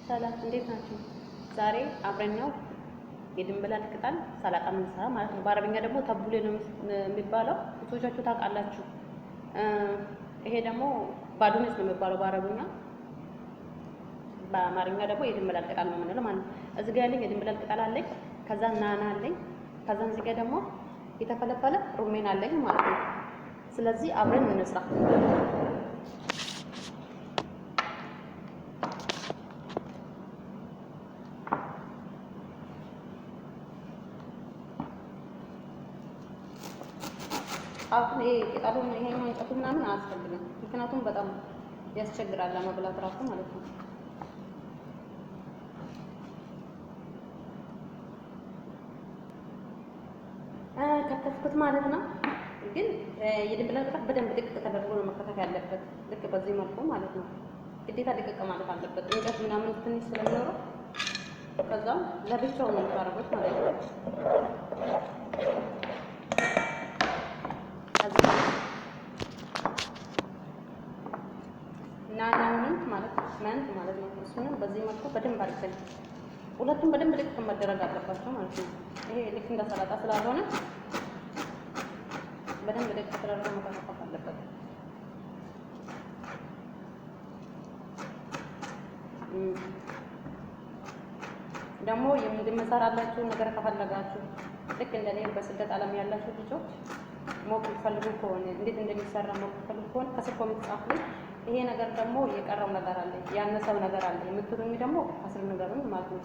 ሰላም እንዴት ናችሁ? ዛሬ አብረን ነው የድንብላል ቅጠል ሰላጣ የምንሰራ ማለት ነው። በአረብኛ ደግሞ ተቡሌ ነው የሚባለው። ብዙዎቻችሁ ታውቃላችሁ። ይሄ ደግሞ ባዶኔስ ነው የሚባለው በአረብኛ። በአማርኛ ደግሞ የድንብላል ቅጠል ነው የምንለው ማለት ነው። እዚህ ጋር ያለኝ የድንብላል ቅጠል አለኝ። ከዛ ናና አለኝ። ከዛ እዚህ ጋር ደግሞ የተፈለፈለ ሩሜን አለኝ ማለት ነው። ስለዚህ አብረን እንስራ። አሁን ይሄ ቅጠሉን ይሄኛው እንጨቱ ምናምን አያስፈልግም። ምክንያቱም በጣም ያስቸግራል ለመብላት ራሱ ማለት ነው። ከተፍኩት ማለት ነው። ግን የድንብላል ቅጠል በደንብ ድቅቅ ተደርጎ ነው መከተፍ ያለበት። ልክ በዚህ መልኩ ማለት ነው። ግዴታ ድቅቅ ማለት አለበት። እንጨት ምናምን ትንሽ ስለሚኖረው ከዛም ለብቻው ነው የምታረጉት ማለት ነው። ናናውንም ማለት ነው። እሱንም በዚህ መልኩ በደንብ አድርገን ሁለቱም በደንብ ልክ መደረግ አለባቸው ማለት ነው። ይሄ ልክ እንደ ሰላጣ ስላልሆነ በደንብ ልክ ተደረገ መከተፍ አለበት። ደግሞ የምንሰራላችሁ ነገር ከፈለጋችሁ ልክ እንደኔ በስደት ዓለም ያላችሁ ልጆች ሞቅ ፈልጉ ከሆነ እንዴት እንደሚሰራ ሞቅ ፈልጉ ከሆነ ከስር ኮሜንት ጻፉልኝ። ይሄ ነገር ደግሞ የቀረው ነገር አለ፣ ያነሰው ነገር አለ የምትሉኝ ደግሞ ከስር ንገሩኝ ማለት ነው።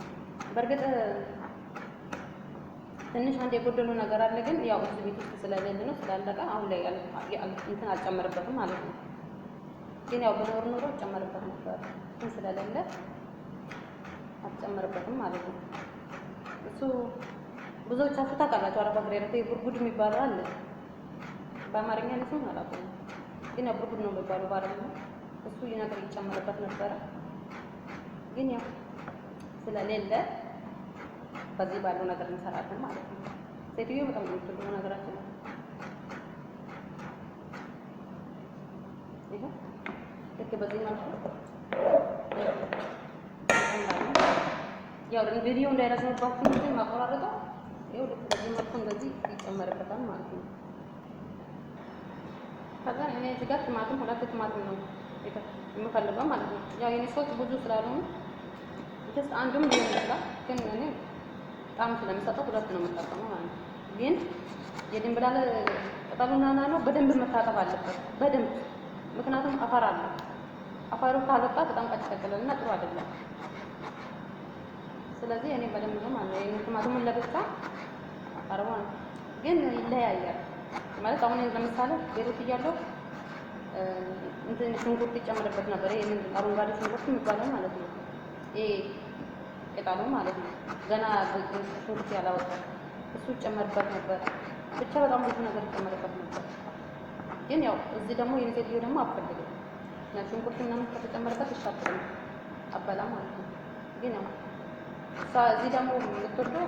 በእርግጥ ትንሽ አንድ የጎደሉ ነገር አለ፣ ግን ያው እዚህ ቤት ውስጥ ስለሌለ ነው ስላለቀ አሁን ላይ እንትን አልጨመርበትም ማለት ነው። ግን ያው በኖር ኖሮ ጨመርበት ነበር፣ ግን ስለሌለ አልጨመርበትም ማለት ነው። እሱ ብዙዎቻችሁ ታውቃላችሁ። አረብ ሀገር ያለው ጉርጉድ የሚባለው አለ። በአማርኛ ነው አላውቅም፣ ግን ያው ጉርጉድ ነው የሚባለው በአረብኛ። እሱ ነገር ይጨመርበት ነበረ፣ ግን ያው ስለሌለ በዚህ ባለው ነገር እንሰራለን ማለት ነው። ሴትዮ በጣም ነው የምትወደው ነገራችን ነው። ይሄ ልክ በዚህ መልኩ ያው ቪዲዮ እንዳይረዝምባችሁ እንጂ ማቆራረጠው ይኸው ልክ በዚህ መልኩ እንደዚህ ይጨመርበታል ማለት ነው። ከዛ እኔ እዚህ ጋር ቲማቲም ሁለት ቲማቲም ነው የምፈልገው ማለት ነው። ያው የኔ ሰዎች ብዙ ስላልሆኑ ጀስት አንዱም ሊሆን ይችላል፣ ግን እኔ ጣም ስለሚሰጠው ሁለት ነው የምጠቀመው ማለት ነው። ግን የድንብላል ቅጠሉና ናናው በደንብ መታጠብ አለበት በደንብ፣ ምክንያቱም አፈር አለ። አፈሩ ካልወጣ በጣም ቀጭቀጭልና ጥሩ አይደለም። ስለዚህ እኔ በደንብ ነው ማለት ነው። ቲማቲሙን ለብቻ አቀርበው፣ ግን ይለያያል ማለት አሁን ለምሳሌ ቤሩት እያለሁ እንትን ሽንኩርት ይጨምርበት ነበር። ይሄ ምንድን አረንጓዴ ሽንኩርት የሚባለው ማለት ነው። ይሄ ቅጠሉ ማለት ነው። ገና ሽንኩርት ያላወጣ እሱ ይጨመርበት ነበር። ብቻ በጣም ብዙ ነገር ይጨመርበት ነበር። ግን ያው እዚህ ደግሞ የኔ ሴትዮ ደግሞ አትፈልግም። ሽንኩርት ምናምን ከተጨመረበት ይሻላል አበላ ማለት ነው። ግን ያው እዚህ ደግሞ የምትወደው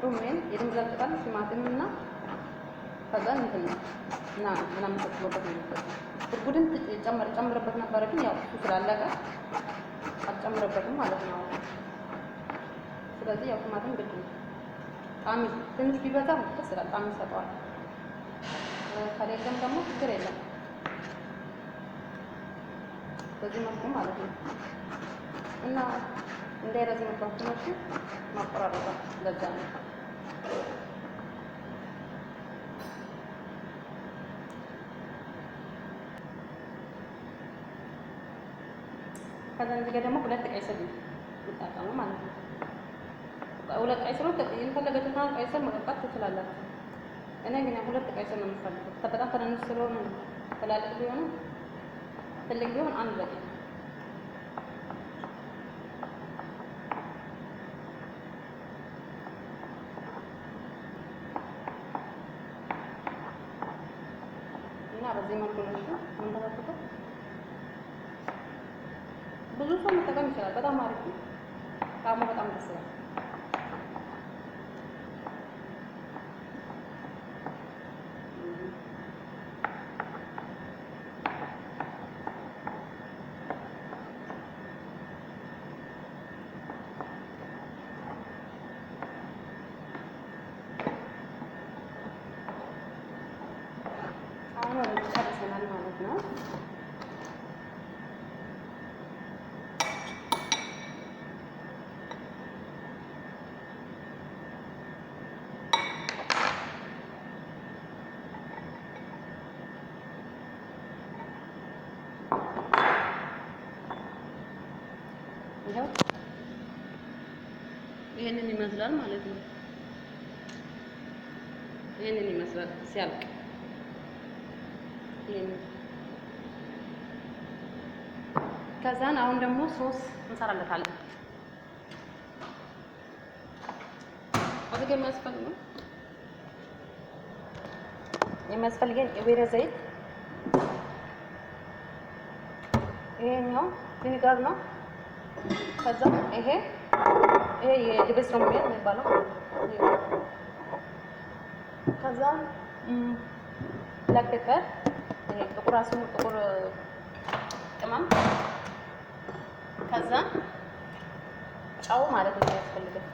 ሩሜን፣ የድንብላል ቅጠል፣ ቲማቲም እና ከዛ እንትን እና ምናምን ተጥሎበት ነበር። ጉርጉድን ጨምርበት ነበር፣ ግን ያው እሱ ስላለቀ አልጨምርበትም ማለት ነው። ስለዚህ ያው ቲማቲም ግድ ነው። ጣዕም ትንሽ ቢበዛ ደስ ይላል፣ ጣዕም ይሰጠዋል። ከሌለም ደግሞ ችግር የለም። በዚህ መልኩ ማለት ነው። እና እንዳይረዝምባችሁ ነው ማቆራረጥ፣ ለዛ ነው። ከዛ እዚህ ጋር ደግሞ ሁለት ቀይ ስር ይጣጣሙ ማለት ነው። ሁለት ቀይ ስር የፈለጋችሁትን ቀይ ስር መቀባት ትችላላችሁ። እኔ ግን ሁለት ቀይ ስር ነው የምፈልገው። በጣም ትንንሽ ስለሆነ ትላልቅ ቢሆኑ ትልቅ ቢሆን አንድ በቂ ነው። እና በዚህ መልኩ ነው የምንተከተው። ብዙ ሰው መጠቀም ይችላል። በጣም አሪፍ ነው። ጣዕሙ በጣም ደስ ይላል። ይኸው ይሄንን ይመስላል ማለት ነው። ይሄንን ይመስላል ሲያልቅ። ይሄንን ከዛን አሁን ደግሞ ሶስ እንሰራለታለን። እዚህ የሚያስፈልገን የወይራ ዘይት፣ ይሄኛው ቪኒጋር ነው። ከዛ ይሄ የድብስ ነው የሚባለው። ከዛ ብላክ ፔፐር፣ ይሄ ጥቁር ቅመም፣ ከዛ ጨው ማለት ነው የሚያስፈልገን።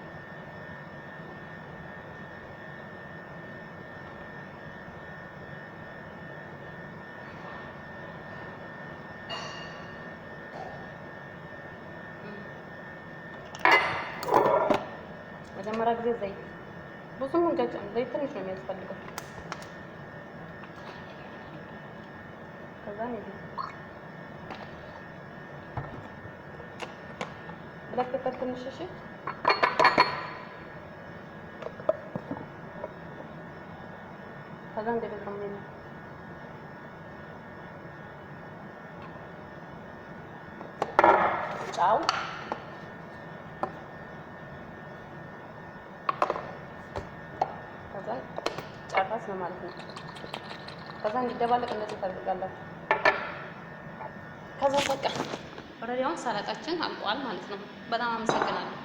መጀመሪያ ጊዜ ዘይት ብዙም እንጃጫም፣ ዘይት ትንሽ ነው የሚያስፈልገው። ከዛ ነው ብላክ ፔፐር ትንሽ። እሺ ከዛ እንደዚህ ነው የሚሆነው። ጫው ከዛ ጨረስ ነው ማለት ነው። ከዛ እንዲደባለቅ እንደዚህ ታደርጋላችሁ። ከዛ በቃ ኦልሬዲ አሁን ሰላጣችን አልቋል ማለት ነው። በጣም አመሰግናለሁ።